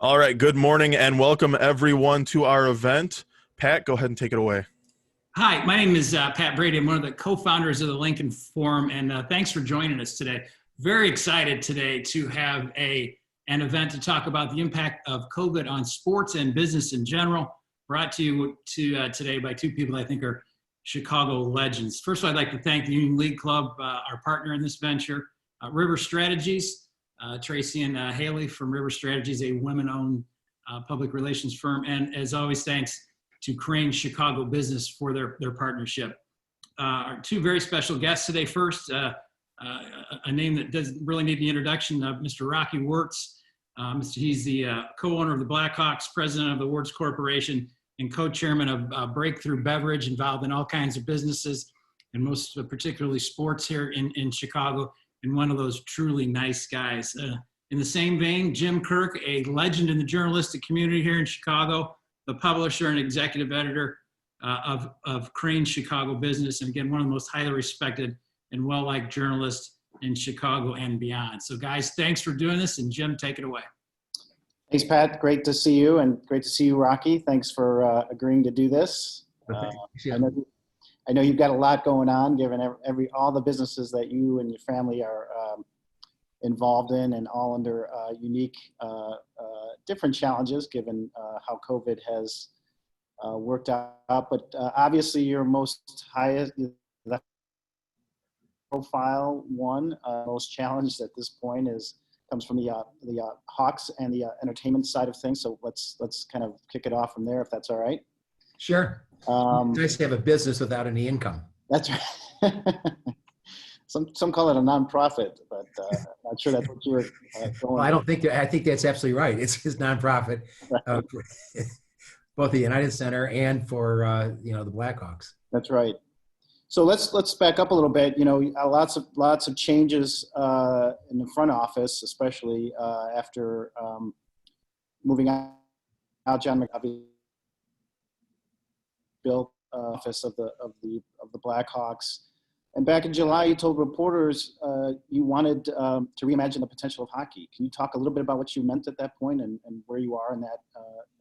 All right, good morning and welcome everyone to our event. Pat, go ahead and take it away. Hi, my name is Pat Brady. I'm one of the co-founders of the Lincoln Forum, and thanks for joining us today. Very excited today to have an event to talk about the impact of COVID on sports and business in general, brought to you today by two people I think are Chicago legends. First of all, I'd like to thank the Union League Club, our partner in this venture, River Strategies, Tracy and Haley from River Strategies, a women-owned public relations firm, and as always, thanks to Crain Chicago Business for their partnership. Our two very special guests today. First, a name that doesn't really need the introduction, Mr. Rocky Wirtz. He's the co-owner of the Blackhawks, president of the Wirtz Corporation, and co-chairman of Breakthru Beverage, involved in all kinds of businesses, and most particularly sports here in Chicago, and one of those truly nice guys. In the same vein, Jim Kirk, a legend in the journalistic community here in Chicago, the publisher and executive editor of Crain Chicago Business, and again, one of the most highly respected and well-liked journalists in Chicago and beyond. So guys, thanks for doing this, and Jim, take it away. Thanks, Pat. Great to see you, and great to see you, Rocky. Thanks for agreeing to do this. I know you've got a lot going on, given all the businesses that you and your family are involved in, and all under unique, different challenges, given how COVID has worked out. But obviously, your most highest profile one, most challenged at this point comes from the Hawks and the entertainment side of things. So let's kind of kick it off from there, if that's all right. Sure. It's nice to have a business without any income. That's right. Some call it a nonprofit, but I'm not sure that's what you're going. Well, I think that's absolutely right. It's his nonprofit, both the United Center and for the Blackhawks. That's right. So let's back up a little bit. Lots of changes in the front office, especially after moving out. John McAfee built office of the Blackhawks. And back in July, you told reporters you wanted to reimagine the potential of hockey. Can you talk a little bit about what you meant at that point and where you are in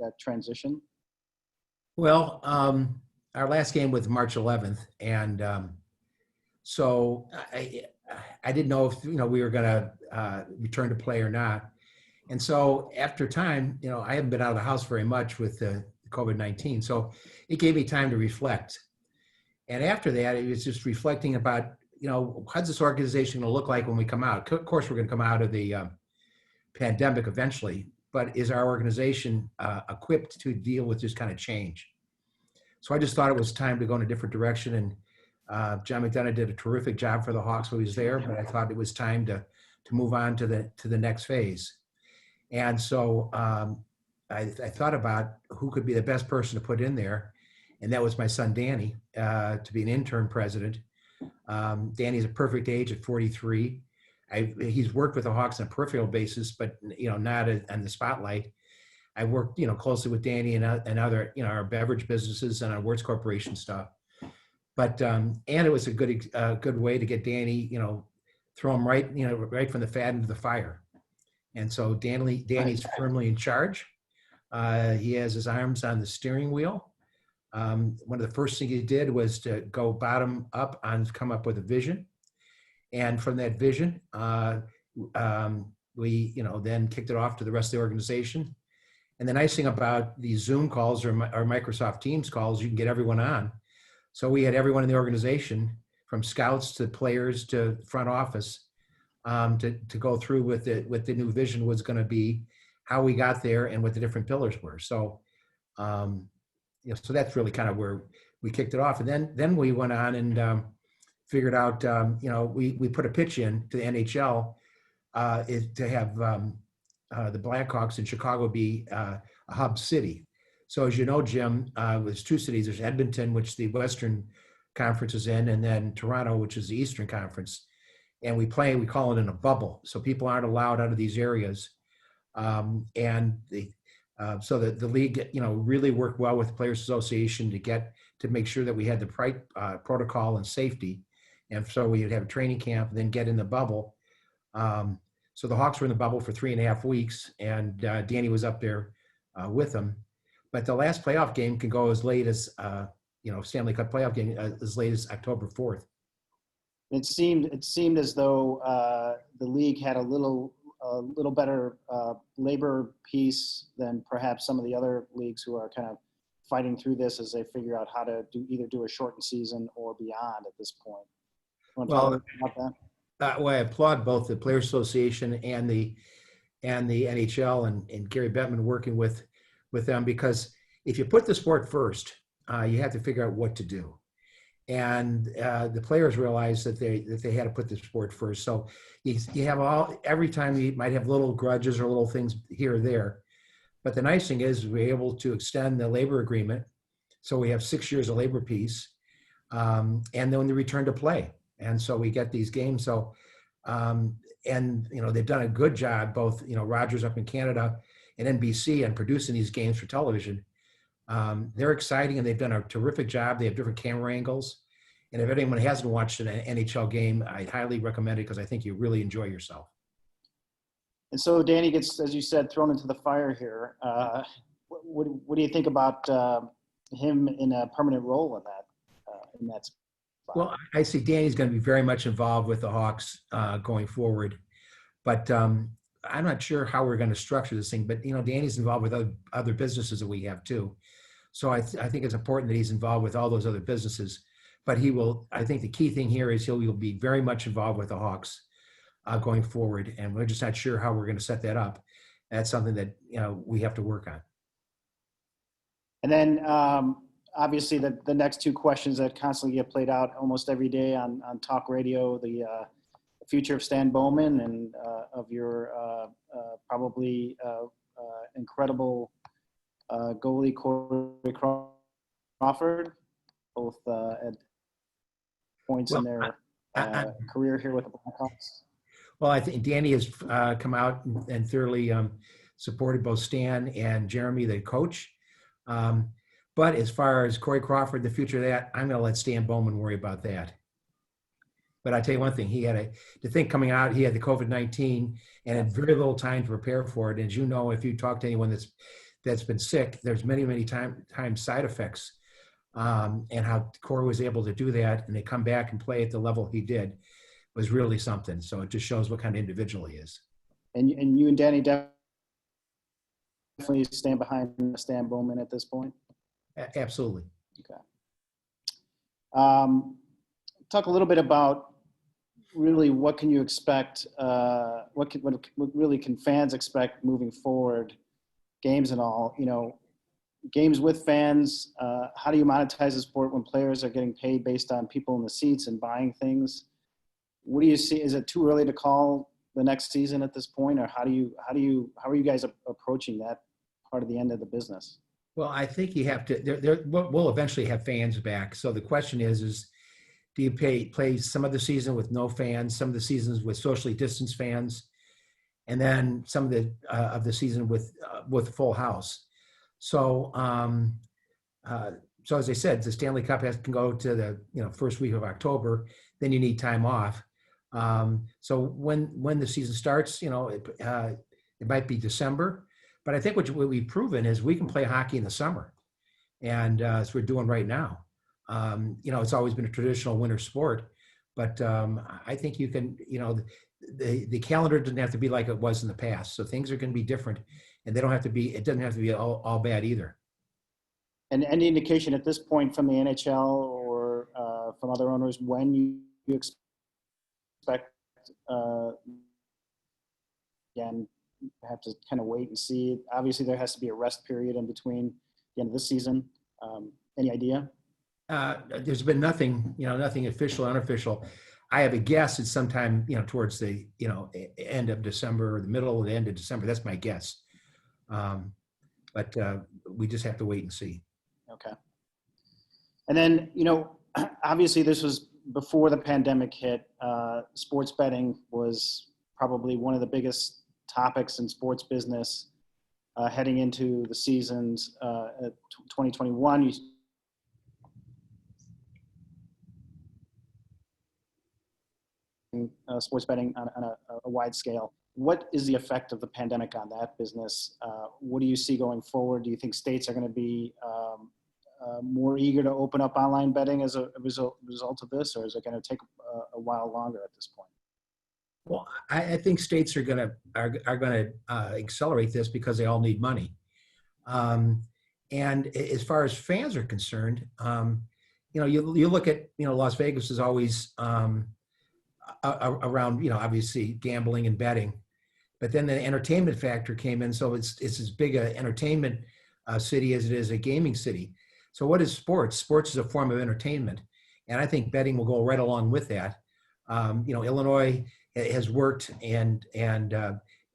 that transition? Well, our last game was March 11th, and so I didn't know if we were going to return to play or not. And so after time, I haven't been out of the house very much with the COVID-19, so it gave me time to reflect. And after that, it was just reflecting about, how's this organization going to look like when we come out? Of course, we're going to come out of the pandemic eventually, but is our organization equipped to deal with this kind of change? So I just thought it was time to go in a different direction. And John McDonough did a terrific job for the Hawks when he was there, but I thought it was time to move on to the next phase. And so I thought about who could be the best person to put in there. And that was my son, Danny, to be an interim president. Danny's a perfect age at 43. He's worked with the Hawks on a peripheral basis, but, not on the spotlight. I worked, closely with Danny and other, our beverage businesses and our Wirtz Corporation stuff. But, and it was a good way to get Danny, throw him right from the fat into the fire. And so Danny's firmly in charge. He has his arms on the steering wheel. One of the first things he did was to go bottom up and come up with a vision. And from that vision, we, then kicked it off to the rest of the organization. And the nice thing about these Zoom calls or Microsoft Teams calls, you can get everyone on. So we had everyone in the organization, from scouts to players to front office, to go through with the new vision was going to be, how we got there, and what the different pillars were. So, so that's really kind of where we kicked it off. And then we went on and figured out, we put a pitch in to the NHL to have the Blackhawks in Chicago be a hub city. So as you know, Jim, there's two cities. There's Edmonton, which the Western Conference is in, and then Toronto, which is the Eastern Conference. And we call it in a bubble. So people aren't allowed out of these areas. So the league, really worked well with the Players Association to make sure that we had the right protocol and safety. And so we would have a training camp and then get in the bubble. So So the Hawks were in the bubble for 3.5 weeks, and Danny was up there with them. But the last playoff game can go as late as, Stanley Cup playoff game as late as October 4th. It seemed as though the league had a little better labor piece than perhaps some of the other leagues who are kind of fighting through this as they figure out how to either do a shortened season or beyond at this point. You want to talk about that? Well, I applaud both the Players Association and the NHL and Gary Bettman working with them, because if you put the sport first, you have to figure out what to do. And the players realized that they had to put the sport first. So you have every time you might have little grudges or little things here or there. But the nice thing is we're able to extend the labor agreement. So we have 6 years of labor peace, and then they return to play. And so we get these games. So, they've done a good job, both, Rogers up in Canada and NBC, on producing these games for television. They're exciting, and they've done a terrific job. They have different camera angles. And if anyone hasn't watched an NHL game, I highly recommend it, because I think you really enjoy yourself. And so Danny gets, as you said, thrown into the fire here. What do you think about him in a permanent role in that spot? Well, I see Danny's going to be very much involved with the Hawks going forward. But I'm not sure how we're going to structure this thing. But, Danny's involved with other businesses that we have too. So I think it's important that he's involved with all those other businesses. But I think the key thing here is he'll be very much involved with the Hawks going forward. And we're just not sure how we're going to set that up. That's something that, we have to work on. And then obviously the next two questions that constantly get played out almost every day on talk radio, the future of Stan Bowman and of your probably incredible goalie Corey Crawford, both at points in their career here with the Blackhawks. Well, I think Danny has come out and thoroughly supported both Stan and Jeremy, the coach. But as far as Corey Crawford, the future of that, I'm going to let Stan Bowman worry about that. But I tell you one thing, he had to think coming out, he had the COVID-19 and had very little time to prepare for it. And as you know, if you talk to anyone that's been sick, there's many times side effects. And how Corey was able to do that and they come back and play at the level he did was really something. So it just shows what kind of individual he is. And you and Danny definitely stand behind Stan Bowman at this point? Absolutely. Okay. Talk a little bit about really what can you expect, what really can fans expect moving forward, games and all, games with fans. How do you monetize the sport when players are getting paid based on people in the seats and buying things? What do you see? Is it too early to call the next season at this point, or how are you guys approaching that part of the end of the business? Well, I think you have to. We'll eventually have fans back. So the question is do you play some of the season with no fans, some of the seasons with socially distanced fans, and then some of the season with full house? So, so as I said, the Stanley Cup can go to the first week of October. Then you need time off. So when the season starts, it might be December. But I think what we've proven is we can play hockey in the summer, and as we're doing right now. It's always been a traditional winter sport, but I think you can. The calendar doesn't have to be like it was in the past. So things are going to be different, and it doesn't have to be all bad either. And any indication at this point from the NHL or from other owners when you expect, again, have to kind of wait and see. Obviously, there has to be a rest period in between the end of the season. Any idea? There's been nothing official, unofficial. I have a guess it's sometime, towards the, end of December or the middle or the end of December. That's my guess. But we just have to wait and see. Okay. And then, obviously this was before the pandemic hit. Sports betting was probably one of the biggest topics in sports business heading into the seasons. 2021, sports betting on a wide scale. what is the effect of the pandemic on that business? What do you see going forward? Do you think states are going to be more eager to open up online betting as a result of this, or is it going to take a while longer at this point? Well, I think states are going to accelerate this because they all need money. And as far as fans are concerned, you look at, Las Vegas is always around, obviously gambling and betting, but then the entertainment factor came in. So it's as big an entertainment city as it is a gaming city. So what is sports? Sports is a form of entertainment. And I think betting will go right along with that. Illinois has worked and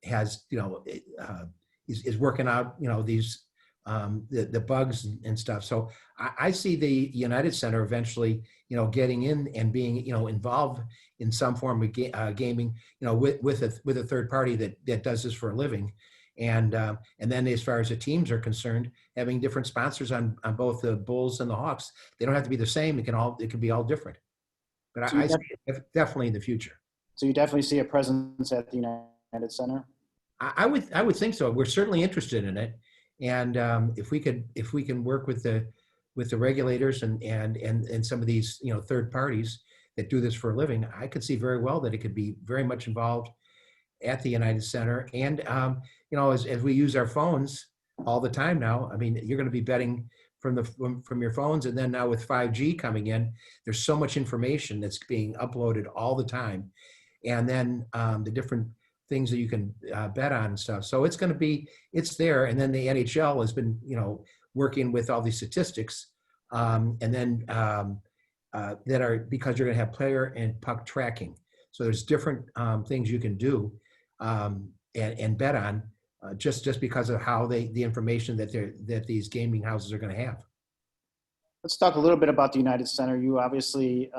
has, is working out, these, the bugs and stuff. So I see the United Center eventually, getting in and being, involved in some form of gaming, with a third party that does this for a living. And then as far as the teams are concerned, having different sponsors on both the Bulls and the Hawks, they don't have to be the same. It can be all different. But I see it definitely in the future. So you definitely see a presence at the United Center? I would think so. We're certainly interested in it. And if we can work with the regulators and some of these, third parties that do this for a living, I could see very well that it could be very much involved at the United Center. And, as we use our phones all the time now, I mean, you're going to be betting from your phones. And then now with 5G coming in, there's so much information that's being uploaded all the time. And then the different things that you can bet on and stuff. So it's there. And then the NHL has been, working with all these statistics. And then that are, because you're going to have player and puck tracking. So there's different things you can do and bet on just because of how the information that these gaming houses are going to have. Let's talk a little bit about the United Center. You obviously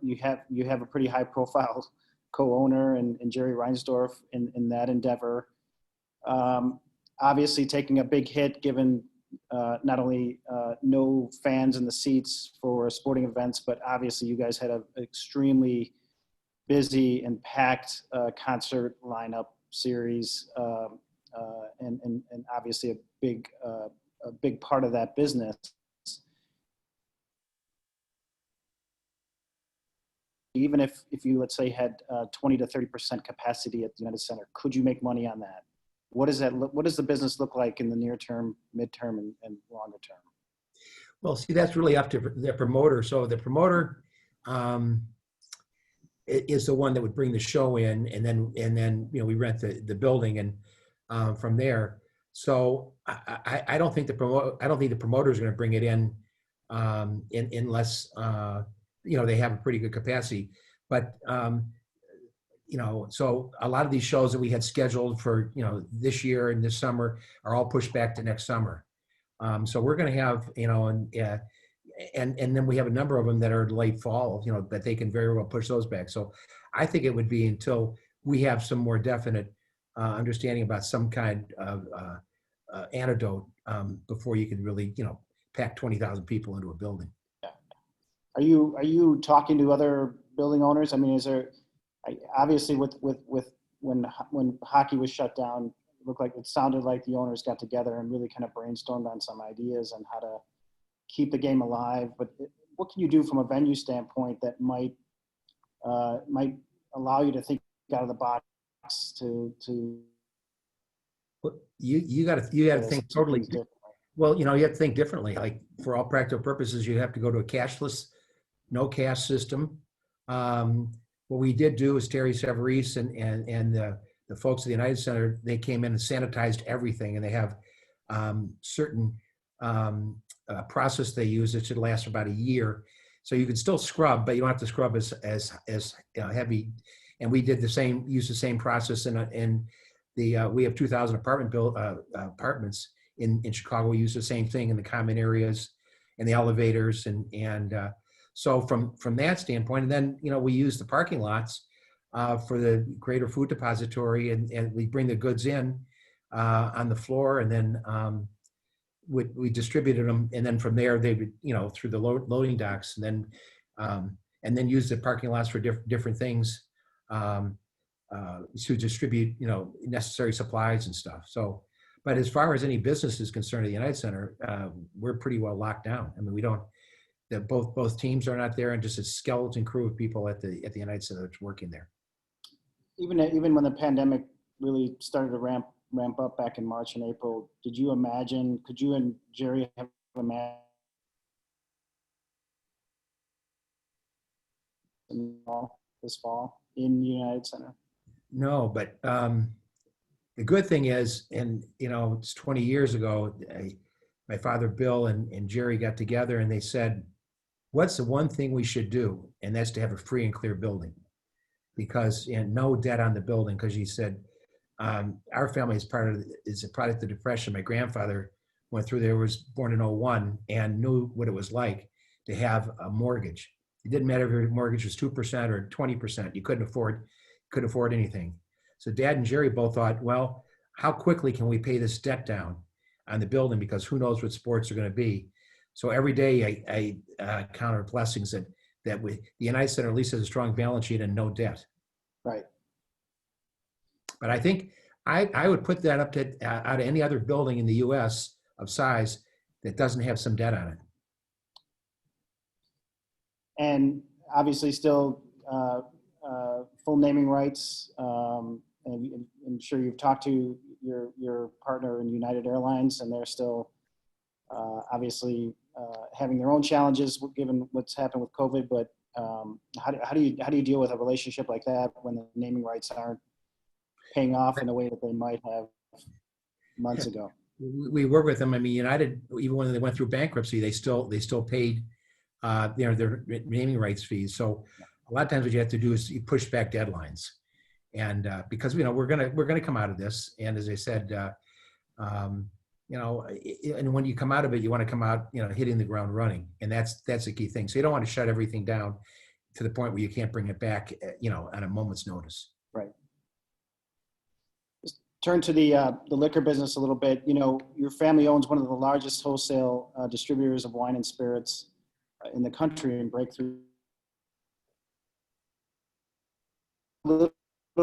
you have a pretty high profile co-owner and Jerry Reinsdorf in that endeavor. Obviously taking a big hit given not only no fans in the seats for sporting events, but obviously you guys had an extremely busy and packed concert lineup series, and obviously a big part of that business. Even if you, let's say, had 20 to 30% capacity at the United Center, could you make money on that? What does the business look like in the near term, midterm, and longer term? Well, see, that's really up to the promoter. So the promoter is the one that would bring the show in, and then we rent the building, and from there. So I don't think the promoter is going to bring it in unless they have a pretty good capacity. But so a lot of these shows that we had scheduled for this year and this summer are all pushed back to next summer. So we're going to have and then we have a number of them that are late fall, that they can very well push those back. So I think it would be until we have some more definite understanding about some kind of antidote before you can really pack 20,000 people into a building. Are you talking to other building owners? I mean, is there obviously with when hockey was shut down, it sounded like the owners got together and really kind of brainstormed on some ideas on how to keep the game alive. But what can you do from a venue standpoint that might allow you to think out of the box to you got to think totally different. Well, you have to think differently. Like for all practical purposes, you have to go to a cashless, no cash system. What we did do is Terry Severese and the folks at the United Center, they came in and sanitized everything, and they have certain process they use that should last about a year. So you can still scrub, but you don't have to scrub as heavy. And we did use the same process in we have 2,000 apartments in Chicago. We use the same thing in the common areas and the elevators and so from that standpoint, and then we use the parking lots for the greater food depository, and we bring the goods in on the floor, and then we distributed them, and then from there they would through the loading docks, and then use the parking lots for different things to distribute, necessary supplies and stuff. So, but as far as any business is concerned at the United Center, we're pretty well locked down. I mean, we don't, both teams are not there, and just a skeleton crew of people at the United Center that's working there. Even when the pandemic really started to ramp up back in March and April, could you and Jerry have imagined this fall in the United Center? No, but the good thing is, and it's 20 years ago, my father Bill and Jerry got together and they said, what's the one thing we should do? And that's to have a free and clear building, because no debt on the building. Because he said, our family is a product of the Depression. My grandfather went through there, was born in 01, and knew what it was like to have a mortgage. It didn't matter if your mortgage was 2% or 20%. You couldn't afford anything. So Dad and Jerry both thought, well, how quickly can we pay this debt down on the building? Because who knows what sports are going to be. So every day I count our blessings that the United Center at least has a strong balance sheet and no debt. Right. But I think I would put that up to out of any other building in the U.S. of size that doesn't have some debt on it. And obviously still full naming rights. And I'm sure you've talked to your partner in United Airlines, and they're still obviously having their own challenges given what's happened with COVID. But how do you deal with a relationship like that when the naming rights aren't paying off in a way that they might have months ago? We work with them. I mean, United, even when they went through bankruptcy, they still paid their naming rights fees. So a lot of times what you have to do is you push back deadlines, and because we're gonna come out of this. And as I said, and when you come out of it, you want to come out hitting the ground running, and that's the key thing. So you don't want to shut everything down to the point where you can't bring it back on a moment's notice. Right. Just turn to the liquor business a little bit. Your family owns one of the largest wholesale distributors of wine and spirits in the country, in Breakthru. A little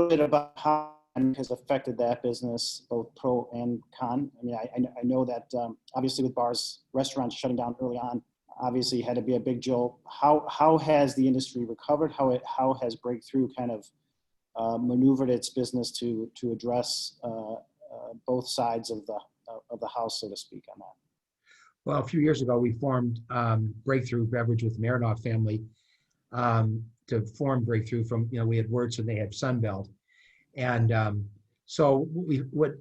bit about how it has affected that business, both pro and con. I mean, I know that obviously with bars, restaurants shutting down early on, obviously had to be a big jolt. How has the industry recovered? How has Breakthru kind of maneuvered its business to address both sides of the house, so to speak, on that? Well, a few years ago, we formed Breakthru Beverage with the Marinoff family to form Breakthru from, we had Wirtz and they had Sunbelt. And so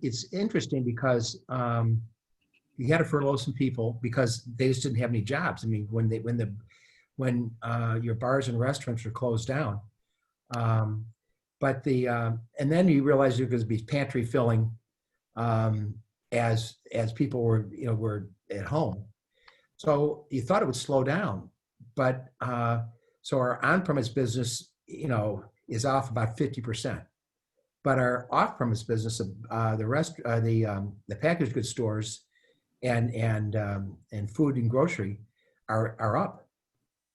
it's interesting because you had to furlough some people because they just didn't have any jobs. I mean, when your bars and restaurants were closed down, and then you realize there was going to be pantry filling as people were at home. So you thought it would slow down, but so our on-premise business, is off about 50%. But our off-premise business, the packaged goods stores and food and grocery are up.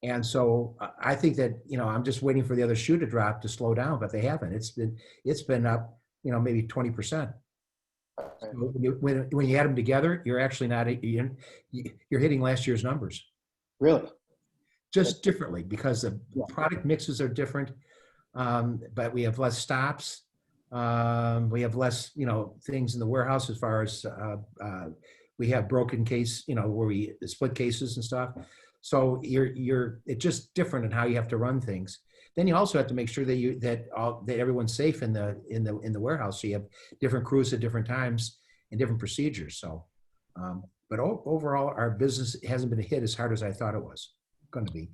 And so I think that, I'm just waiting for the other shoe to drop to slow down, but they haven't. It's been up, maybe 20%. So when you add them together, you're actually you're hitting last year's numbers. Really? Just differently, because the product mixes are different, but we have less stops. We have less, things in the warehouse as far as we have broken case, where we split cases and stuff. So it's just different in how you have to run things. Then you also have to make sure that everyone's safe in the warehouse. So you have different crews at different times and different procedures. So, but overall, our business hasn't been hit as hard as I thought it was going to be.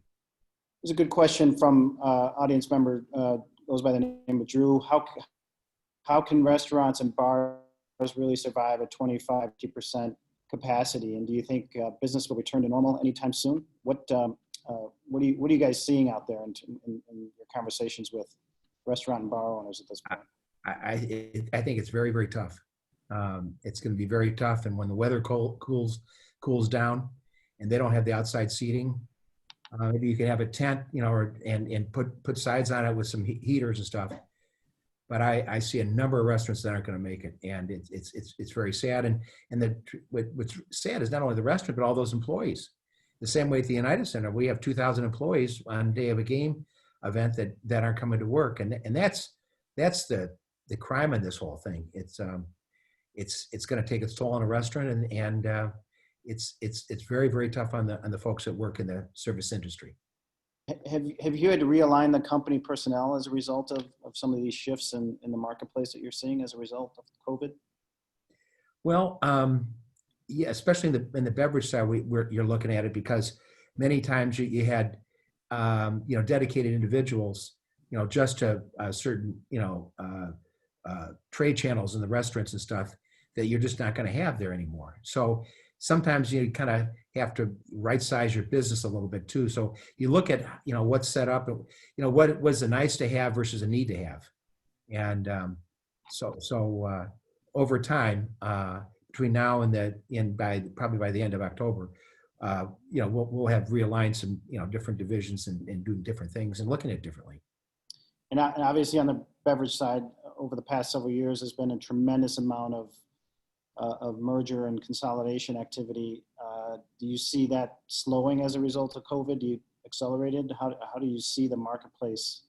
There's a good question from audience member goes by the name of Drew. How can restaurants and bars really survive at 25-50% capacity? And do you think business will return to normal anytime soon? What are you guys seeing out there in your conversations with restaurant and bar owners at this point? I think it's very, very tough. It's going to be very tough. And when the weather cools down and they don't have the outside seating, maybe you can have a tent, and put sides on it with some heaters and stuff. but I see a number of restaurants that aren't going to make it, and it's very sad. And what's sad is not only the restaurant, but all those employees. The same way at the United Center, we have 2,000 employees on the day of a game event that aren't coming to work, and that's the crime in this whole thing. It's going to take its toll on a restaurant, and it's very, very tough on the folks that work in the service industry. Have you had to realign the company personnel as a result of some of these shifts in the marketplace that you're seeing as a result of COVID? Well, yeah, especially in the beverage side, you're looking at it, because many times you had dedicated individuals, just to certain trade channels in the restaurants and stuff that you're just not going to have there anymore. So sometimes you kind of have to right size your business a little bit too. So you look at what's set up, what was a nice to have versus a need to have, and so over time, between now and probably by the end of October, we'll have realigned some different divisions and doing different things and looking at it differently. And obviously on the beverage side, over the past several years, there's been a tremendous amount of merger and consolidation activity. Do you see that slowing as a result of COVID? Do you accelerated? How do you see the marketplace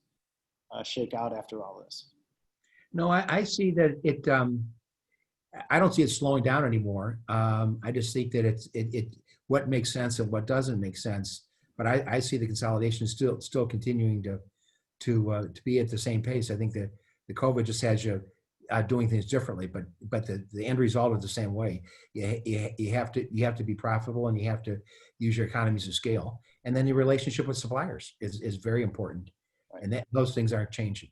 shake out after all this? No, I see that it. I don't see it slowing down anymore. I just think that it what makes sense and what doesn't make sense. But I see the consolidation still continuing to be at the same pace. I think that the COVID just has you doing things differently, but the end result is the same way. You have to be profitable, and you have to use your economies of scale. And then your relationship with suppliers is very important, right. And those things aren't changing.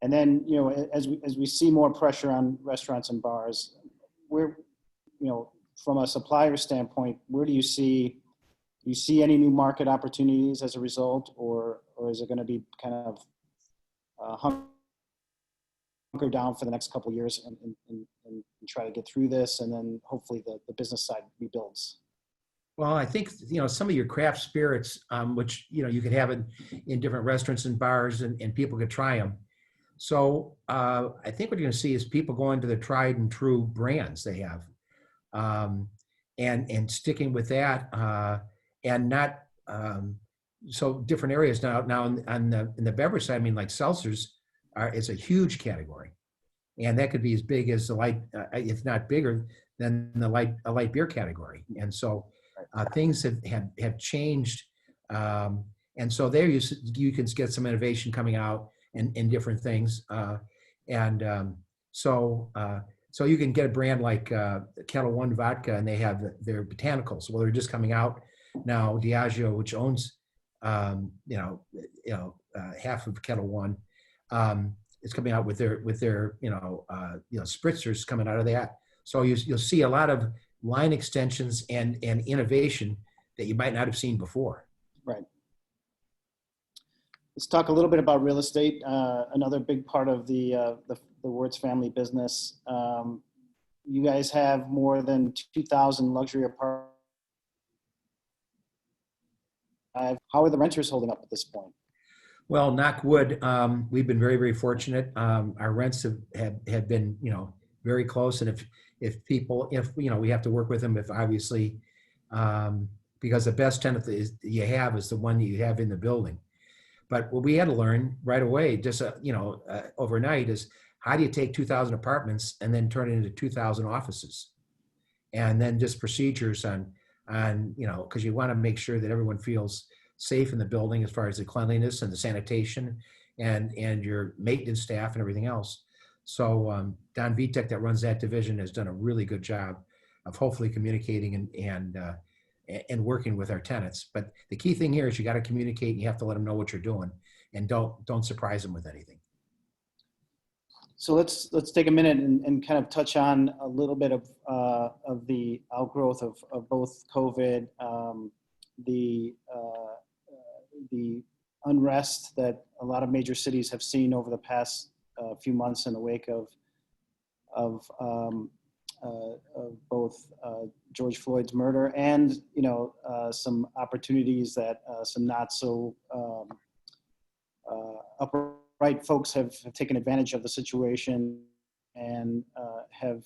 And then as we see more pressure on restaurants and bars, where from a supplier standpoint, where do you see any new market opportunities as a result, or is it going to be kind of hunker down for the next couple of years and try to get through this, and then hopefully the business side rebuilds? Well, I think some of your craft spirits, which you could have in different restaurants and bars, and people could try them. So I think what you're going to see is people going to the tried and true brands they have, and sticking with that, and not so different areas now in the beverage side. I mean, like seltzers is a huge category, and that could be as big as the light, if not bigger than a light beer category. And so things have changed, and so there you can get some innovation coming out and different things, so you can get a brand like Kettle One Vodka, and they have their botanicals. Well, they're just coming out now. Diageo, which owns half of Kettle One, is coming out with their spritzers coming out of that. So you'll see a lot of line extensions and innovation that you might not have seen before. Right. Let's talk a little bit about real estate. Another big part of the Wirtz family business. You guys have more than 2,000 luxury apartments. How are the renters holding up at this point? Well, knock wood, we've been very, very fortunate. Our rents have been, very close. And if we have to work with them, if obviously, because the best tenant you have is the one that you have in the building. But what we had to learn right away, just overnight, is how do you take 2,000 apartments and then turn it into 2,000 offices, and then just procedures on because you want to make sure that everyone feels safe in the building as far as the cleanliness and the sanitation and your maintenance staff and everything else. So Don Vitek, that runs that division, has done a really good job of hopefully communicating and working with our tenants. But the key thing here is you got to communicate, and you have to let them know what you're doing, and don't surprise them with anything. So let's take a minute and kind of touch on a little bit of the outgrowth of both COVID, the unrest that a lot of major cities have seen over the past few months in the wake of both George Floyd's murder, and some opportunities that some not so upper right folks have taken advantage of the situation and have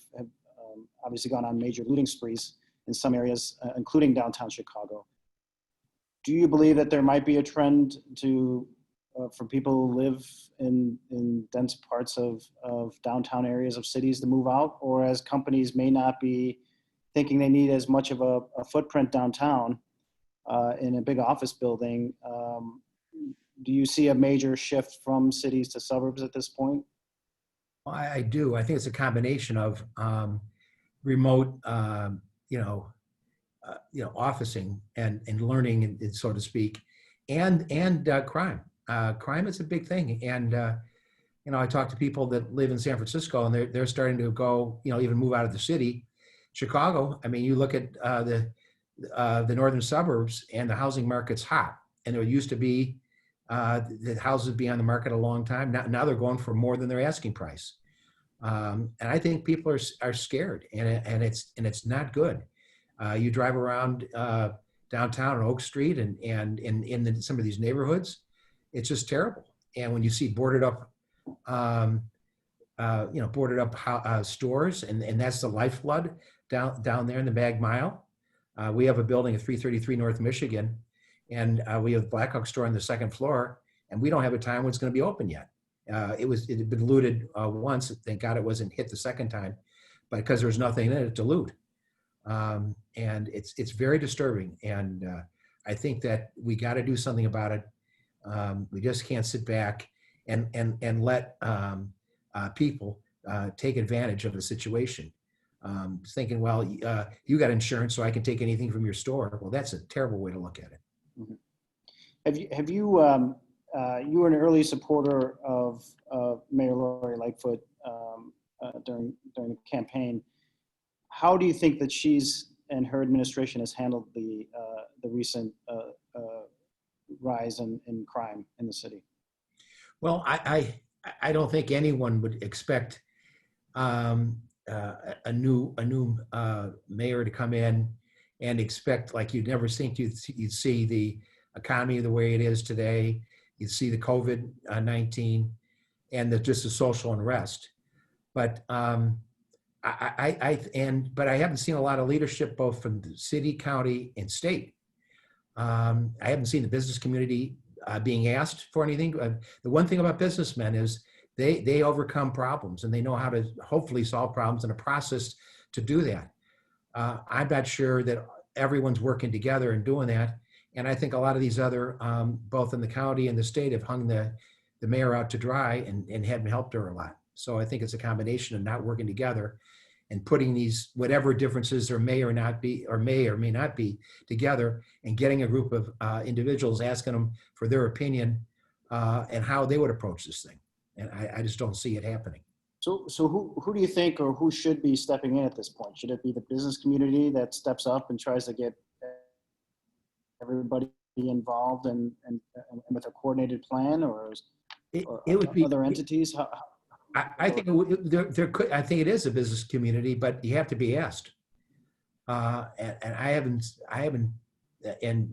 obviously gone on major looting sprees in some areas, including downtown Chicago. Do you believe that there might be a trend to for people who live in dense parts of downtown areas of cities to move out, or as companies may not be thinking they need as much of a footprint downtown in a big office building? Do you see a major shift from cities to suburbs at this point? Well, I do. I think it's a combination of remote, officing and learning, and so to speak, and crime. Crime is a big thing, and I talk to people that live in San Francisco, and they're starting to go, even move out of the city. Chicago, I mean, you look at the northern suburbs, and the housing market's hot, and there used to be the houses be on the market a long time. Now they're going for more than their asking price, and I think people are scared, and it's not good. You drive around downtown on Oak Street and in some of these neighborhoods, it's just terrible. And when you see boarded up stores, and that's the lifeblood down there in the Mag Mile. We have a building at 333 North Michigan, and we have a Blackhawks store on the second floor, and we don't have a time when it's going to be open yet. It had been looted once. Thank God it wasn't hit the second time, but because there's nothing in it to loot. And it's very disturbing. And I think that we got to do something about it. We just can't sit back and let people take advantage of the situation. Thinking, well, you got insurance, so I can take anything from your store. Well, that's a terrible way to look at it. Mm-hmm. You were an early supporter of Mayor Lori Lightfoot during the campaign. How do you think that she's and her administration has handled the recent rise in crime in the city? Well, I don't think anyone would expect a new mayor to come in and expect, like, you'd never think you'd see the economy the way it is today. You'd see the COVID-19 and just the social unrest. But I haven't seen a lot of leadership both from the city, county, and state. I haven't seen the business community being asked for anything. The one thing about businessmen is they overcome problems, and they know how to hopefully solve problems, and a process to do that. I'm not sure that everyone's working together and doing that. And I think a lot of these other, both in the county and the state, have hung the mayor out to dry and haven't helped her a lot. So I think it's a combination of not working together and putting these, whatever differences there may or may not be, together, and getting a group of individuals, asking them for their opinion and how they would approach this thing. And I just don't see it happening. So who do you think, or who should be stepping in at this point? Should it be the business community that steps up and tries to get everybody involved and with a coordinated plan, or it would be other entities? I think there could. I think it is a business community, but you have to be asked. And I haven't. And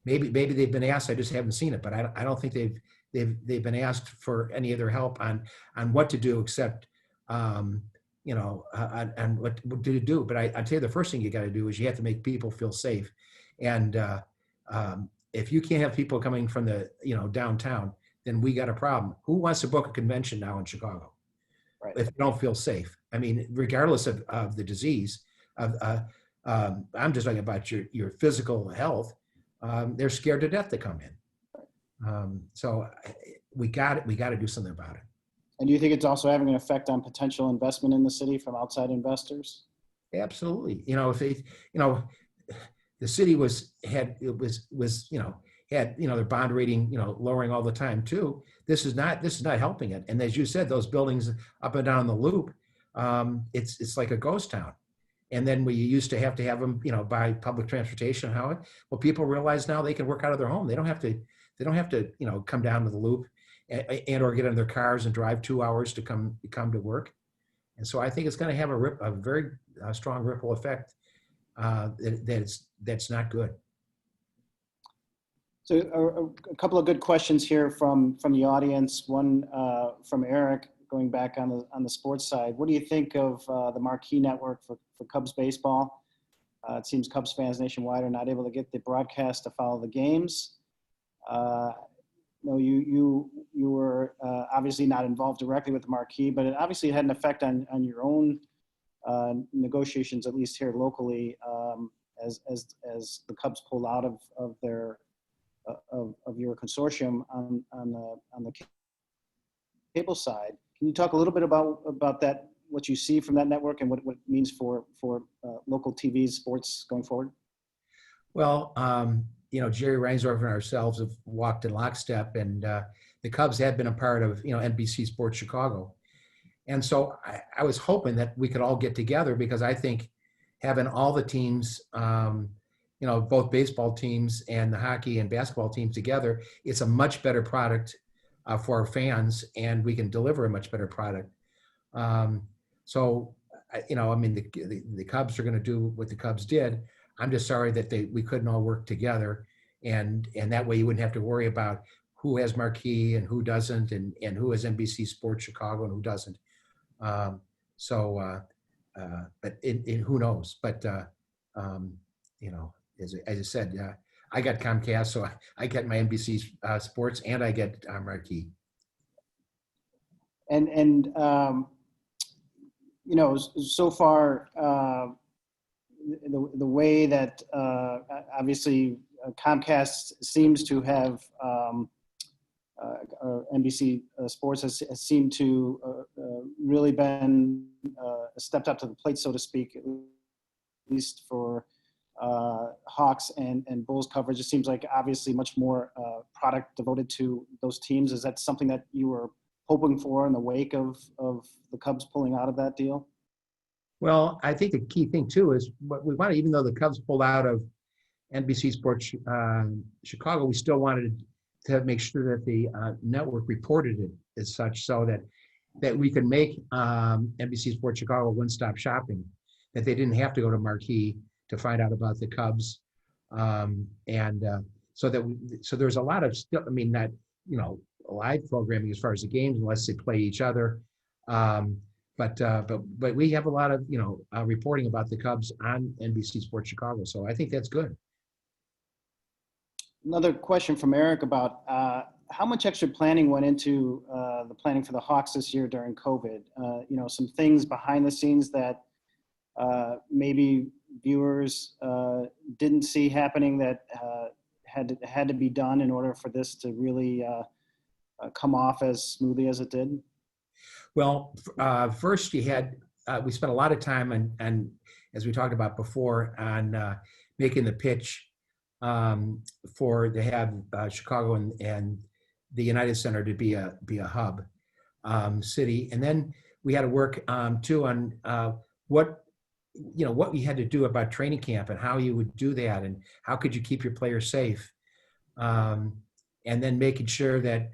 maybe they've been asked. I just haven't seen it. But I don't think they've been asked for any other help on what to do, except on what to do. But I'd say the first thing you got to do is you have to make people feel safe. And if you can't have people coming from the downtown, then we got a problem. Who wants to book a convention now in Chicago? Right. If they don't feel safe? I mean, regardless of the disease, I'm just talking about your physical health. They're scared to death to come in. So we got to do something about it. And do you think it's also having an effect on potential investment in the city from outside investors? Absolutely. If they, the city had their bond rating, lowering all the time too. This is not helping it. And as you said, those buildings up and down the loop, it's like a ghost town. And then we used to have them, by public transportation. Well, people realize now they can work out of their home. They don't have to, come down to the loop and or get in their cars and drive 2 hours to come to work. And so I think it's going to have a very strong ripple effect. That's not good. So a couple of good questions here from the audience. One from Eric, going back on the sports side. What do you think of the Marquee Network for Cubs baseball? It seems Cubs fans nationwide are not able to get the broadcast to follow the games. No, you were obviously not involved directly with the Marquee, but it obviously had an effect on your own negotiations, at least here locally, as the Cubs pulled out of their of your consortium on the cable side. Can you talk a little bit about that, what you see from that network and what it means for local TV sports going forward? Well, Jerry Reinsdorf and ourselves have walked in lockstep, and the Cubs had been a part of, NBC Sports Chicago. And so I was hoping that we could all get together, because I think having all the teams, both baseball teams and the hockey and basketball teams together, it's a much better product for our fans, and we can deliver a much better product. The Cubs are going to do what the Cubs did. I'm just sorry that we couldn't all work together, and that way you wouldn't have to worry about who has Marquee and who doesn't, and who has NBC Sports Chicago and who doesn't. But who knows? But as I said, I got Comcast, so I get my NBC Sports and I get Marquee. And so far, the way that obviously Comcast seems to have, NBC Sports has seemed to really been stepped up to the plate, so to speak, at least for Hawks and Bulls coverage. It seems like obviously much more product devoted to those teams. Is that something that you were hoping for in the wake of the Cubs pulling out of that deal? Well, I think the key thing too is what we wanted, even though the Cubs pulled out of NBC Sports Chicago, we still wanted to make sure that the network reported it as such, so that we could make NBC Sports Chicago one-stop shopping, that they didn't have to go to Marquee to find out about the Cubs. So there's a lot of still, not, live programming as far as the games, unless they play each other. But we have a lot of, reporting about the Cubs on NBC Sports Chicago. So I think that's good. Another question from Eric about how much extra planning went into the planning for the Hawks this year during COVID? Some things behind the scenes that maybe viewers didn't see happening that had to be done in order for this to really come off as smoothly as it did? Well, first we spent a lot of time and as we talked about before, on making the pitch to have Chicago and the United Center to be a hub city, and then we had to work too on what you had to do about training camp and how you would do that and how could you keep your players safe, and then making sure that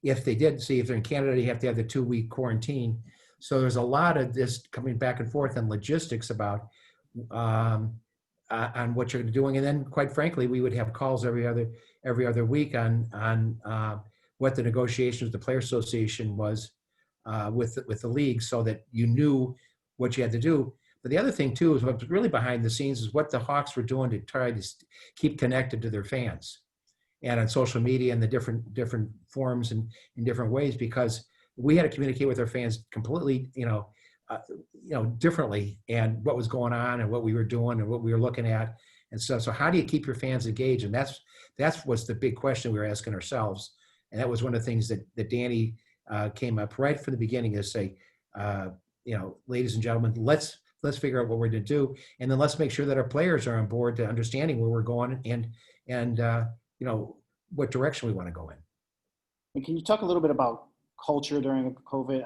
if they're in Canada, you have to have the 2-week quarantine. So there's a lot of this coming back and forth and logistics about on what you're doing. And then quite frankly, we would have calls every other week on what the negotiations with the Player Association was with the league, so that you knew what you had to do. But the other thing too is what's really behind the scenes is what the Hawks were doing to try to keep connected to their fans, and on social media and the different forums and in different ways, because we had to communicate with our fans completely, differently, and what was going on and what we were doing and what we were looking at. And so how do you keep your fans engaged? And that's what's the big question we were asking ourselves. And that was one of the things that Danny came up right from the beginning, is say, ladies and gentlemen, let's figure out what we're going to do. And then let's make sure that our players are on board to understanding where we're going and what direction we want to go in. And can you talk a little bit about culture during COVID?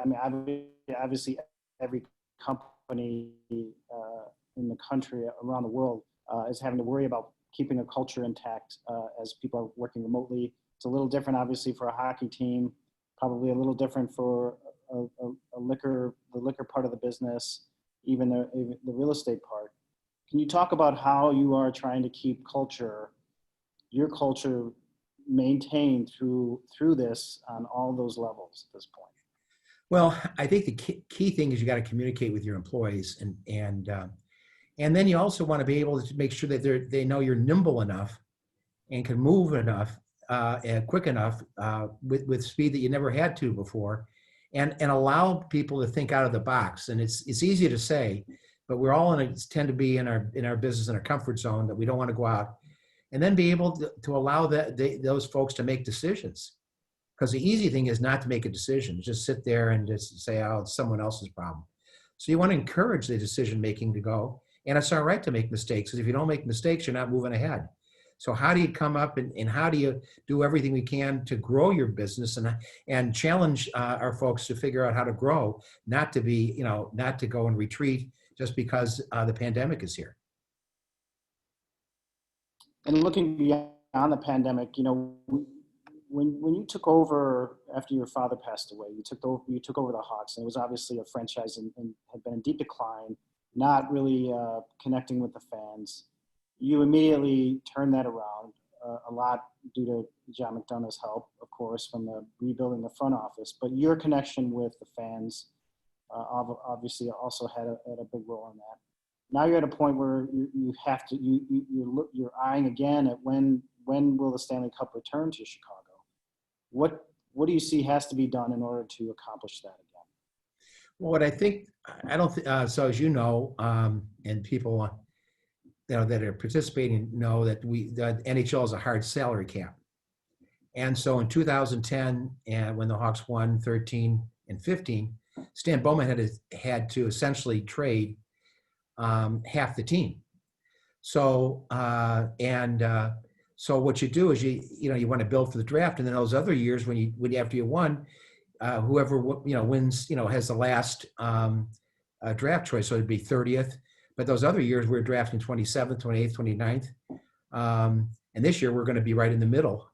Obviously every company in the country, around the world, is having to worry about keeping a culture intact as people are working remotely. It's a little different, obviously, for a hockey team, probably a little different for the liquor part of the business, even the real estate part. Can you talk about how you are trying to keep your culture maintain through this on all those levels at this point? Well, I think the key thing is you got to communicate with your employees, and then you also want to be able to make sure that they know you're nimble enough and can move enough and quick enough with speed that you never had to before, and allow people to think out of the box. And it's easy to say, but we're all tend to be in our business in our comfort zone that we don't want to go out, and then be able to allow those folks to make decisions. Because the easy thing is not to make a decision, just sit there and just say, oh, it's someone else's problem. So you want to encourage the decision making to go, and it's all right to make mistakes, because if you don't make mistakes, you're not moving ahead. So how do you come up and how do you do everything we can to grow your business and challenge our folks to figure out how to grow, not to be, not to go and retreat just because the pandemic is here. And looking beyond the pandemic, when you took over after your father passed away, you took over the Hawks, and it was obviously a franchise and had been in deep decline, not really connecting with the fans. You immediately turned that around, a lot due to John McDonough's help, of course, from the rebuilding the front office. But your connection with the fans obviously also had a big role in that. Now you're at a point where you have to you're eyeing again at when will the Stanley Cup return to Chicago? What do you see has to be done in order to accomplish that again? Well, what I don't think so, as you know, and people that are participating know that the NHL has a hard salary cap. And so in 2010, and when the Hawks won 13 and 15, Stan Bowman had to essentially trade half the team. So so what you do is you want to build for the draft, and then those other years when after you won, whoever wins has the last draft choice, so it'd be 30th. But those other years we're drafting 27th, 28th, 29th, and this year we're going to be right in the middle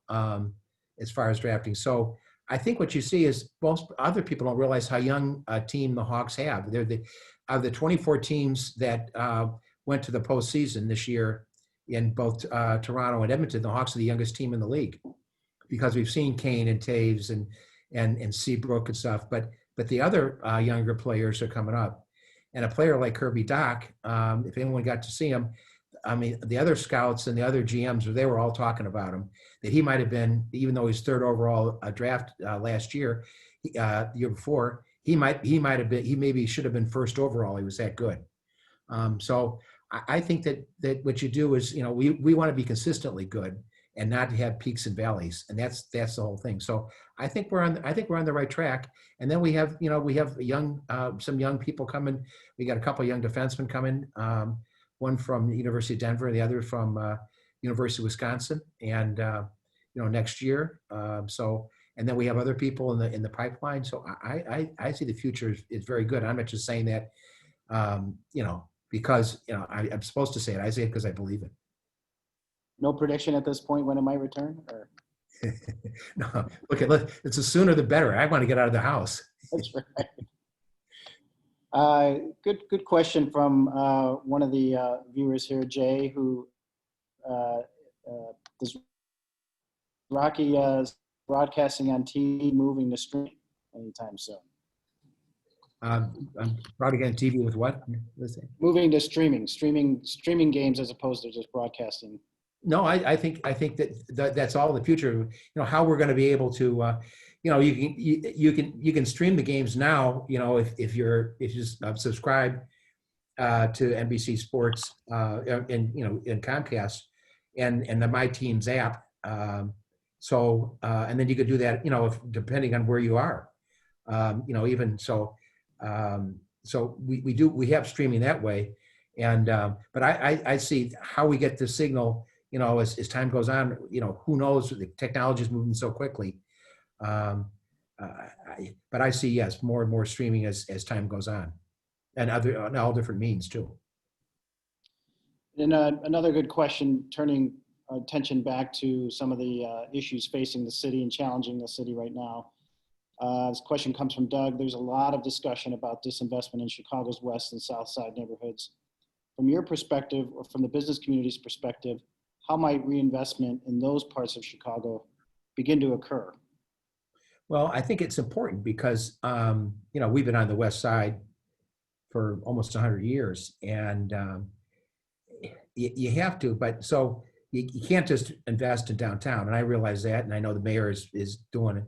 as far as drafting. So I think what you see is most other people don't realize how young a team the Hawks have. They're of the 24 teams that went to the postseason this year in both Toronto and Edmonton, the Hawks are the youngest team in the league, because we've seen Crain and Taves and Seabrook and stuff, but the other younger players are coming up. And a player like Kirby Doc, if anyone got to see him, I mean, the other scouts and the other GMs, they were all talking about him, that he might have been, even though he's third overall draft last year, the year before, he maybe should have been first overall. He was that good. So I think that what you do is, we want to be consistently good and not have peaks and valleys, and that's the whole thing. So I think we're on the right track. And then we have some young people coming. We got a couple of young defensemen coming. One from the University of Denver, the other from University of Wisconsin, and next year. And then we have other people in the pipeline. So I see the future is very good. I'm not just saying that, because I'm supposed to say it. I say it because I believe it. No prediction at this point when it might return, or? No. Okay, it's the sooner the better. I want to get out of the house. That's right. Good question from one of the viewers here, Jay, who does Rocky broadcasting on TV moving to streaming anytime soon? I'm broadcasting TV with what? Moving to streaming games as opposed to just broadcasting. No, I think that's all the future. How we're going to be able to, you can stream the games now. If you subscribe to NBC Sports and Comcast and the My Teams app. So and then you could do that. Depending on where you are. Even so. So we have streaming that way, and but I see how we get the signal. As time goes on, who knows? The technology is moving so quickly. But I see, yes, more and more streaming as time goes on, and all different means too. And another good question, turning attention back to some of the issues facing the city and challenging the city right now. This question comes from Doug. There's a lot of discussion about disinvestment in Chicago's west and south side neighborhoods. From your perspective, or from the business community's perspective, how might reinvestment in those parts of Chicago begin to occur? Well, I think it's important because, we've been on the West Side for almost 100 years, and you have to, but so you can't just invest in downtown. And I realize that, and I know the mayor is doing it.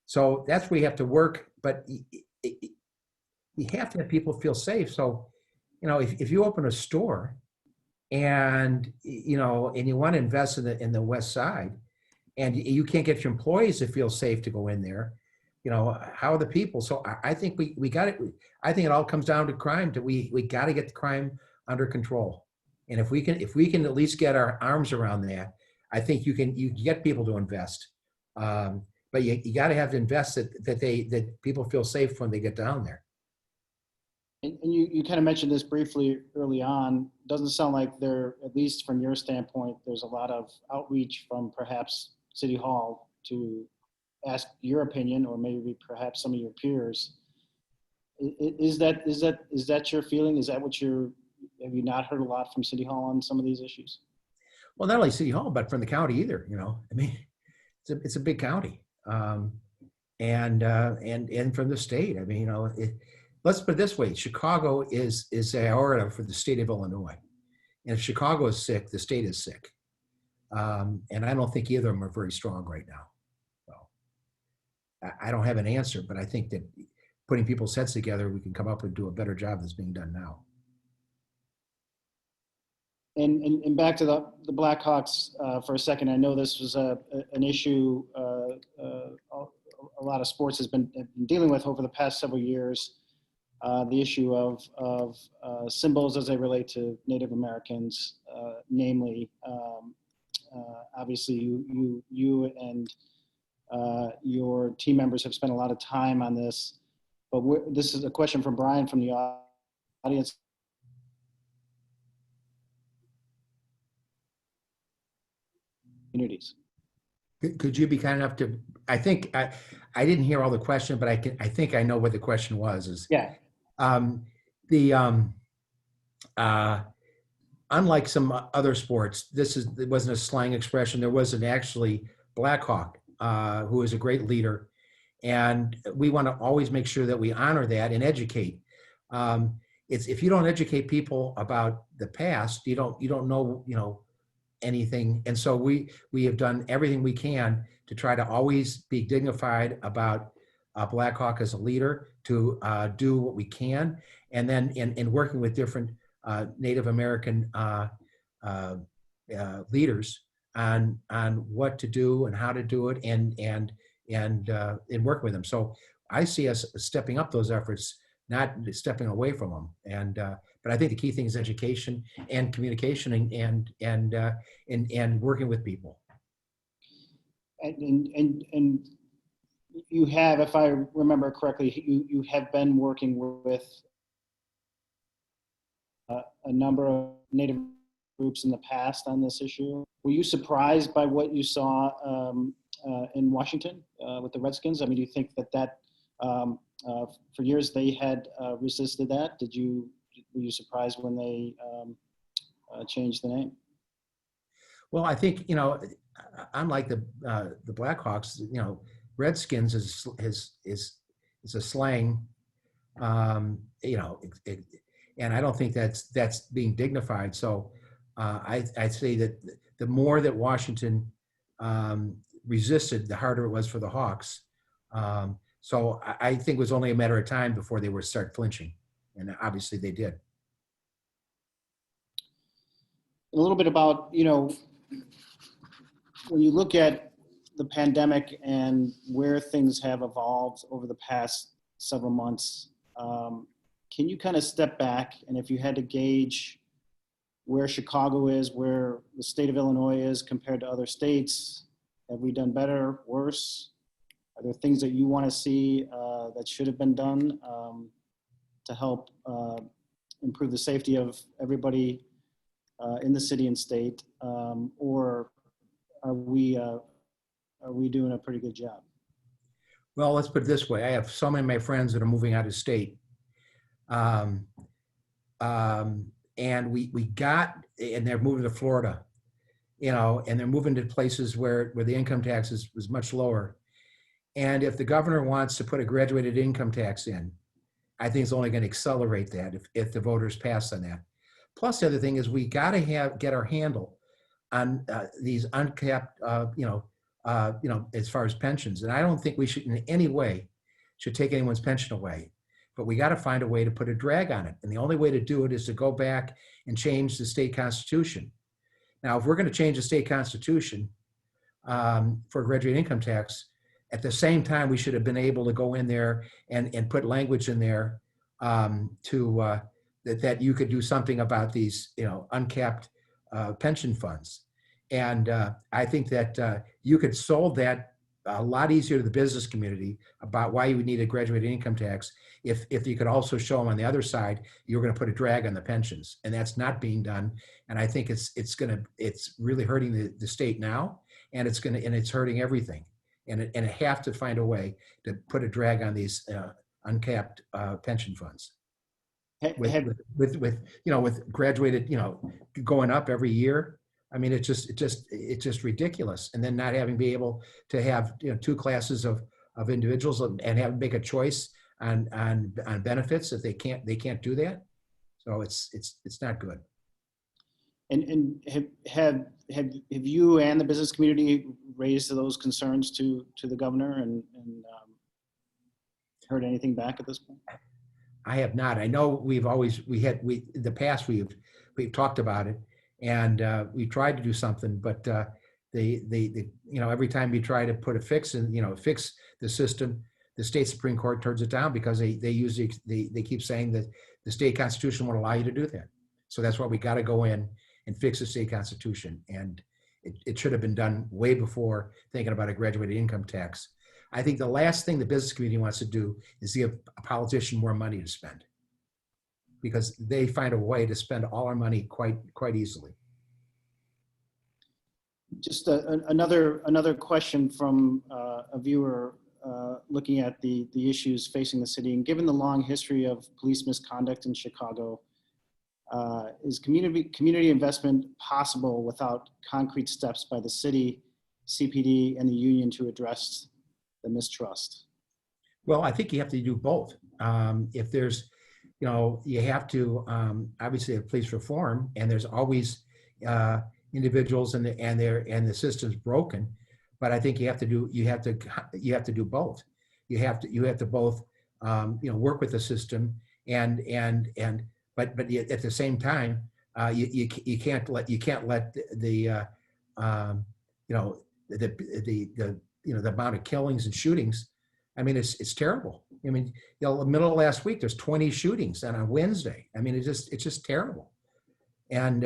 So that's where you have to work, but you have to have people feel safe. So, if you open a store and, and you want to invest in the West Side, and you can't get your employees to feel safe to go in there, how are the people? So I think we got it. I think it all comes down to crime. We got to get the crime under control. And if we can at least get our arms around that, I think you get people to invest. But you got to have to invest that people feel safe when they get down there. And you kind of mentioned this briefly early on. Doesn't sound like there, at least from your standpoint, there's a lot of outreach from perhaps City Hall to ask your opinion, or maybe perhaps some of your peers. Is that your feeling? Is that what have you not heard a lot from City Hall on some of these issues? Well, not only City Hall, but from the county either. I mean, it's a big county, and from the state. I mean, let's put it this way: Chicago is the aorta for the state of Illinois, and if Chicago is sick, the state is sick. And I don't think either of them are very strong right now. So I don't have an answer, but I think that putting people's heads together, we can come up and do a better job that's being done now. And back to the Blackhawks for a second. I know this was an issue a lot of sports has been dealing with over the past several years. The issue of symbols as they relate to Native Americans, namely, obviously you and your team members have spent a lot of time on this, but this is a question from Brian from the audience. Communities. Could you be kind enough to? I think I didn't hear all the question, but I think I know what the question was. Unlike some other sports, it wasn't a slang expression. There was an actually Blackhawk who is a great leader, and we want to always make sure that we honor that and educate. If you don't educate people about the past, you don't know anything. And so we have done everything we can to try to always be dignified about Blackhawk as a leader, to do what we can, and then in working with different Native American leaders on what to do and how to do it, and work with them. So I see us stepping up those efforts, not stepping away from them. But I think the key thing is education and communication and working with people. And you have, if I remember correctly, you have been working with a number of Native groups in the past on this issue. Were you surprised by what you saw in Washington with the Redskins? I mean, do you think that for years they had resisted that? Were you surprised when they changed the name? Well, I think unlike the Blackhawks, Redskins is a slang, and I don't think that's being dignified. So I'd say that the more that Washington resisted, the harder it was for the Hawks. So I think it was only a matter of time before they would start flinching, and obviously they did. A little bit about, when you look at the pandemic and where things have evolved over the past several months, can you kind of step back, and if you had to gauge where Chicago is, where the state of Illinois is compared to other states, have we done better, worse? Are there things that you want to see that should have been done to help improve the safety of everybody in the city and state, or are we doing a pretty good job? Well, let's put it this way. I have so many of my friends that are moving out of state. And they're moving to Florida. and they're moving to places where the income tax was much lower. And if the governor wants to put a graduated income tax in, I think it's only going to accelerate that if the voters pass on that. Plus, the other thing is we got to get our handle on these uncapped, as far as pensions. And I don't think we should in any way should take anyone's pension away, but we got to find a way to put a drag on it. And the only way to do it is to go back and change the state constitution. Now, if we're going to change the state constitution for graduate income tax, at the same time, we should have been able to go in there and put language in there that you could do something about these, uncapped pension funds. And I think that you could solve that a lot easier to the business community about why you would need a graduated income tax if you could also show them on the other side you're going to put a drag on the pensions, and that's not being done. And I think it's really hurting the state now, and it's hurting everything. And it have to find a way to put a drag on these uncapped pension funds. With graduated, going up every year. I mean, it's just ridiculous. And then not having be able to have two classes of individuals and make a choice on benefits if they can't do that. So it's not good. And have you and the business community raised those concerns to the governor and heard anything back at this point? I have not. I know we've talked about it, and we tried to do something, but every time you try to put a fix fix the system, the state Supreme Court turns it down because they keep saying that the state constitution won't allow you to do that. So that's why we got to go in and fix the state constitution. And it should have been done way before thinking about a graduated income tax. I think the last thing the business community wants to do is give a politician more money to spend, because they find a way to spend all our money quite easily. Just another question from a viewer looking at the issues facing the city, and given the long history of police misconduct in Chicago, is community investment possible without concrete steps by the city, CPD, and the union to address the mistrust? Well, I think you have to do both. If there's, you have to obviously have police reform, and there's always individuals and the system's broken. But I think you have to do both. You have to both work with the system but at the same time you can't let the amount of killings and shootings. I mean, it's terrible. I mean, the middle of last week there's 20 shootings, and on Wednesday, I mean, it's just terrible. And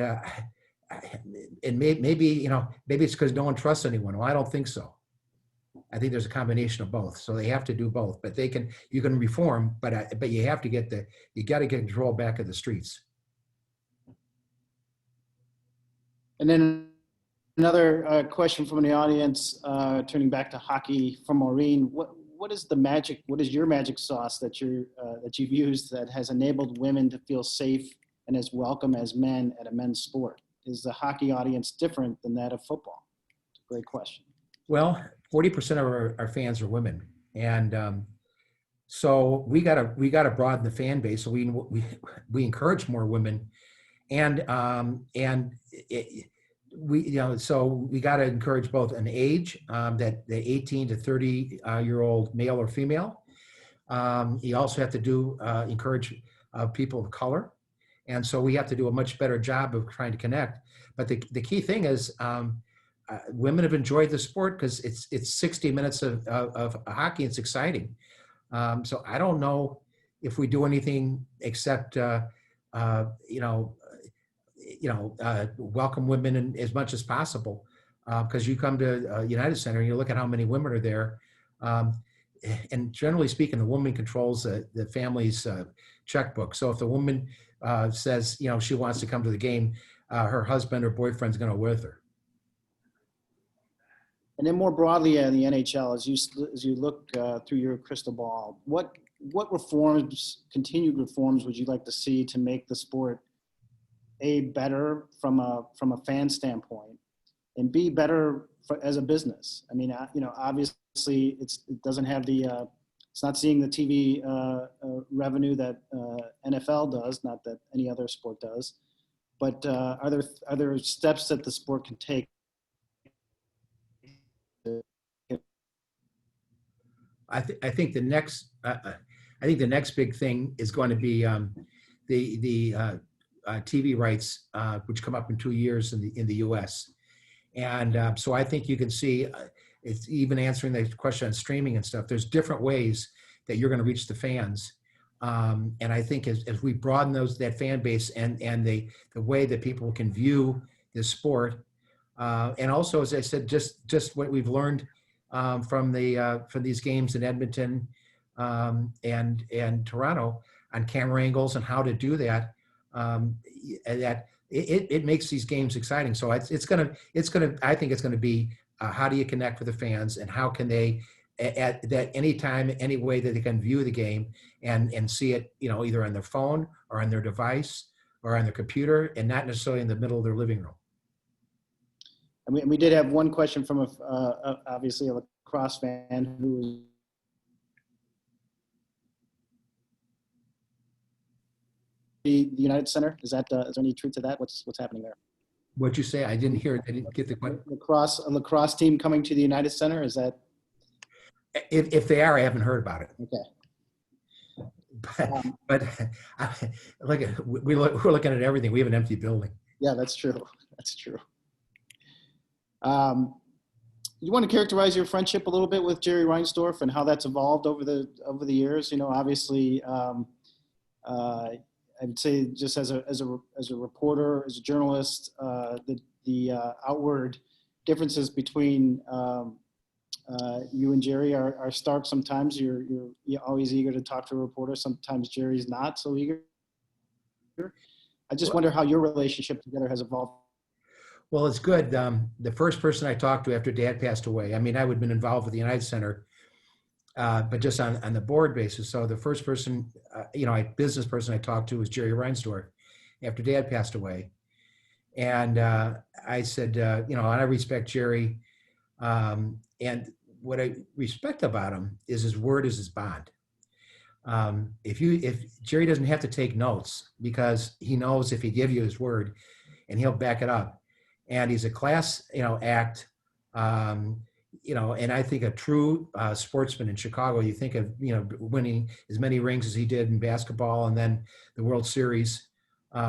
maybe it's because no one trusts anyone. Well, I don't think so. I think there's a combination of both. So they have to do both. But you can reform, but you have to you got to get control back of the streets. And then another question from the audience, turning back to hockey from Maureen. What is your magic sauce that you've used that has enabled women to feel safe and as welcome as men at a men's sport? Is the hockey audience different than that of football? It's a great question. Well, 40% of our fans are women, and so we got to broaden the fan base. So we encourage more women, and so we got to encourage both an age that the 18 to 30 year old male or female. You also have to encourage people of color. And so we have to do a much better job of trying to connect. But the key thing is women have enjoyed the sport because it's 60 minutes of hockey. It's exciting. So I don't know if we do anything except, welcome women in as much as possible. Because you come to United Center and you look at how many women are there. And generally speaking, the woman controls the family's checkbook. So if the woman says, she wants to come to the game, her husband or boyfriend's going to with her. And then more broadly in the NHL, as you look through your crystal ball, what continued reforms would you like to see to make the sport better from a fan standpoint, and B, better as a business. I mean, obviously it doesn't have it's not seeing the TV revenue that NFL does, not that any other sport does. But are there steps that the sport can take? I think the next big thing is going to be the TV rights, which come up in 2 years in the U.S. And so I think you can see, it's even answering the question on streaming and stuff. There's different ways that you're going to reach the fans, and I think as we broaden that fan base and the way that people can view this sport, and also, as I said, just what we've learned from these games in Edmonton and Toronto on camera angles and how to do that. That it makes these games exciting. So I think it's gonna be how do you connect with the fans, and how can they at that any time, any way that they can view the game and see it, either on their phone or on their device or on their computer, and not necessarily in the middle of their living room. And we did have one question from obviously a lacrosse fan who was the United Center. Is there any truth to that? What's happening there? What'd you say? I didn't hear it. I didn't get the question. A lacrosse team coming to the United Center. Is that? If they are, I haven't heard about it. Okay. But we're looking at everything. We have an empty building. Yeah, that's true. That's true. You want to characterize your friendship a little bit with Jerry Reinsdorf and how that's evolved over the years? Obviously, I'd say just as a reporter, as a journalist, the outward differences between you and Jerry are stark. Sometimes you're always eager to talk to a reporter. Sometimes Jerry's not so eager. I just wonder how your relationship together has evolved. Well, it's good. The first person I talked to after Dad passed away, I mean, I would have been involved with the United Center, but just on the board basis. So the first person, business person I talked to was Jerry Reinsdorf after Dad passed away. And I said, and I respect Jerry. And what I respect about him is his word is his bond. If Jerry doesn't have to take notes, because he knows if he give you his word and he'll back it up. And he's a class, act, and I think a true sportsman in Chicago. You think of, winning as many rings as he did in basketball, and then the World Series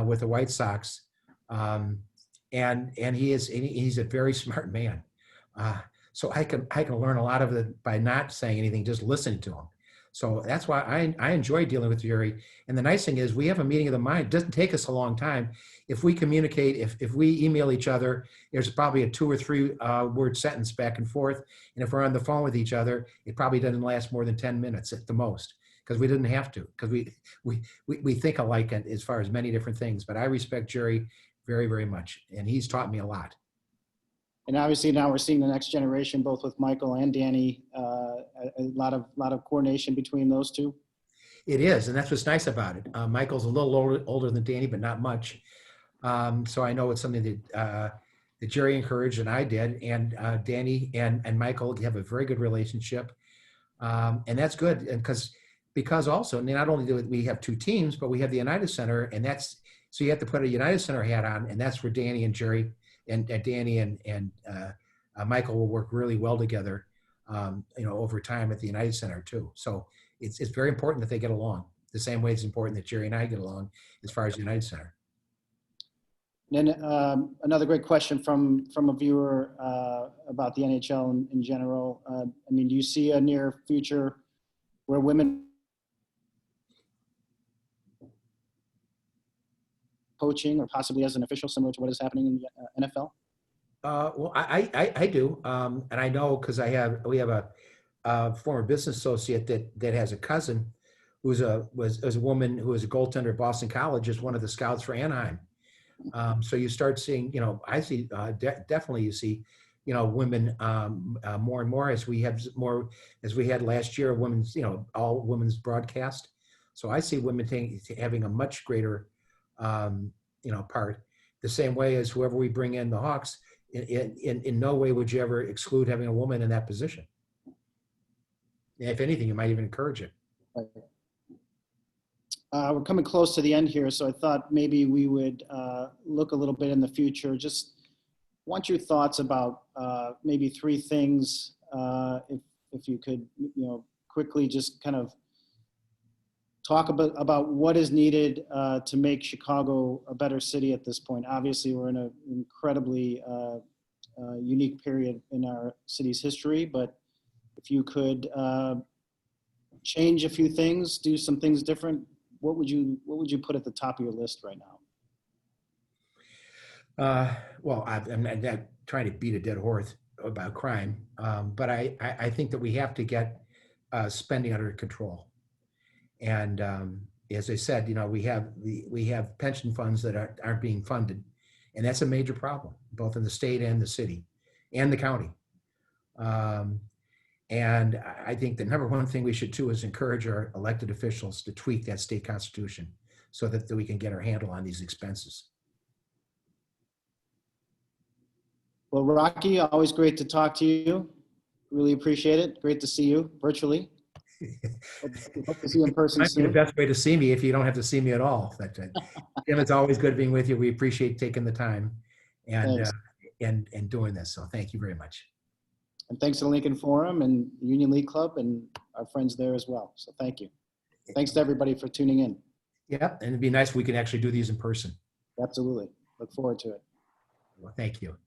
with the White Sox. And he's a very smart man. So I can learn a lot of it by not saying anything, just listening to him. So that's why I enjoy dealing with Jerry. And the nice thing is we have a meeting of the mind. It doesn't take us a long time. If we communicate, if we email each other, there's probably a 2 or 3 word sentence back and forth. And if we're on the phone with each other, it probably doesn't last more than 10 minutes at the most, because we didn't have to, because we think alike as far as many different things. But I respect Jerry very, very much. And he's taught me a lot. And obviously now we're seeing the next generation, both with Michael and Danny, a lot of coordination between those two. It is, and that's what's nice about it. Michael's a little older than Danny, but not much. So I know it's something that Jerry encouraged and I did, and Danny and Michael have a very good relationship. And that's good, and because also not only do we have 2 teams, but we have the United Center, and so you have to put a United Center hat on, and that's where Danny and Jerry and Danny and Michael will work really well together, over time at the United Center too. So it's very important that they get along the same way it's important that Jerry and I get along as far as the United Center. And then another great question from a viewer about the NHL in general. Do you see a near future where women coaching, or possibly as an official, similar to what is happening in the NFL? Well, I do, and I know because we have a former business associate that has a cousin was a woman who was a goaltender at Boston College, is one of the scouts for Anaheim. So you start seeing, I see definitely you see, women more and more as we had last year, women's, all women's broadcast. So I see women having a much greater, part, the same way as whoever we bring in the Hawks, in no way would you ever exclude having a woman in that position. If anything, you might even encourage it. We're coming close to the end here, so I thought maybe we would look a little bit in the future. Just want your thoughts about maybe 3 things, if you could, quickly just kind of talk about what is needed to make Chicago a better city at this point. Obviously, we're in an incredibly unique period in our city's history, but if you could change a few things, do some things different, what would you put at the top of your list right now? Well, I'm not trying to beat a dead horse about crime, but I think that we have to get spending under control. And as I said, we have pension funds that aren't being funded, and that's a major problem, both in the state and the city and the county. And I think the number one thing we should do is encourage our elected officials to tweak that state constitution so that we can get our handle on these expenses. Well, Rocky, always great to talk to you. Really appreciate it. Great to see you virtually. Hope to see you in person Might be soon. the best way to see me if you don't have to see me at all. Jim, it's always good being with you. We appreciate taking the time and doing this. So thank you very much. And thanks to the Lincoln Forum and the Union League Club and our friends there as well. So thank you. Thanks to everybody for tuning in. Yeah, and it'd be nice if we could actually do these in person. Absolutely. Look forward to it. Well, thank you.